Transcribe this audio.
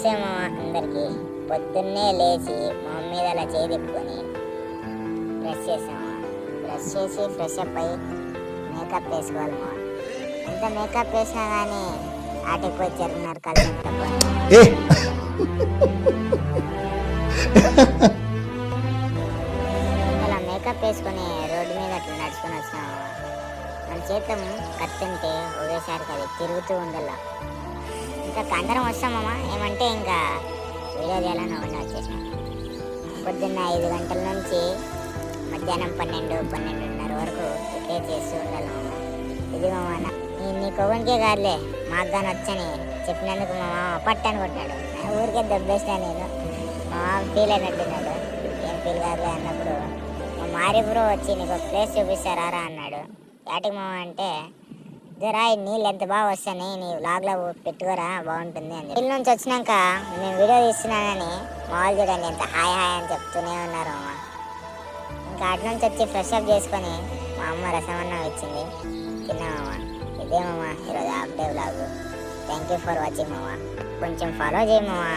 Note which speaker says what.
Speaker 1: నమస్తే మామ అందరికి. పొద్దున్నే లేచి మా మమ్మీ మీద అలా చేయి తిప్పుకొని బ్రష్ చేసాము. బ్రష్ చేసి ఫ్రెష్ అప్ అయ్యి మేకప్ వేసుకోవాలి మామ. ఎంత మేకప్ వేసినా కానీ ఆటకి పోయి చెరున్నారు కలిసి అలా మేకప్ వేసుకొని రోడ్డు మీద అట్లా నడుచుకొని వచ్చినాము. మన చేతం కత్తుంటే ఒకేసారికి అది తిరుగుతూ ఉండాల. ఇంకా అందరం వస్తామమ్మా, ఏమంటే ఇంకా వీడియో చేయాలని ఒకటి వచ్చేసాం. పొద్దున్న 5 గంటల నుంచి మధ్యాహ్నం 12-12:30 వరకు ఇదే చేస్తూ ఉండాలమ్మా. ఇది మా మామ నీ కొగనికే కాదులే మాకు కానీ వచ్చని చెప్పినందుకు మా మామ పట్టని కొట్టాడు. ఊరికే దెబ్బేసినా నేను. మా మామ ఫీల్ అయినట్టున్నాడు. ఏం ఫీల్ కాదులే అన్నప్పుడు మా మారి బ్రో వచ్చి నీకు ఒక ప్లేస్ చూపిస్తారా అన్నాడు. యాటికి మామ అంటే జరా నీళ్ళు ఎంత బాగా వస్తాయి, నీ వ్లాగ్లో పెట్టుకోరా బాగుంటుంది అని. ఇల్లు నుంచి వచ్చినాక నేను వీడియో తీస్తున్నానని మా వాళ్ళు చూడండి ఎంత హాయ్ హాయ్ అని చెప్తూనే ఉన్నారు అమ్మ. ఇంకా అటు నుంచి వచ్చి ఫ్రెష్ అప్ చేసుకొని మా అమ్మ రసమన్నం ఇచ్చింది, తిన్నామమ్మ. ఇదేమమ్మా ఈరోజు half day vlog. Thank you for watching మామ. కొంచెం ఫాలో చేయమమ్మా.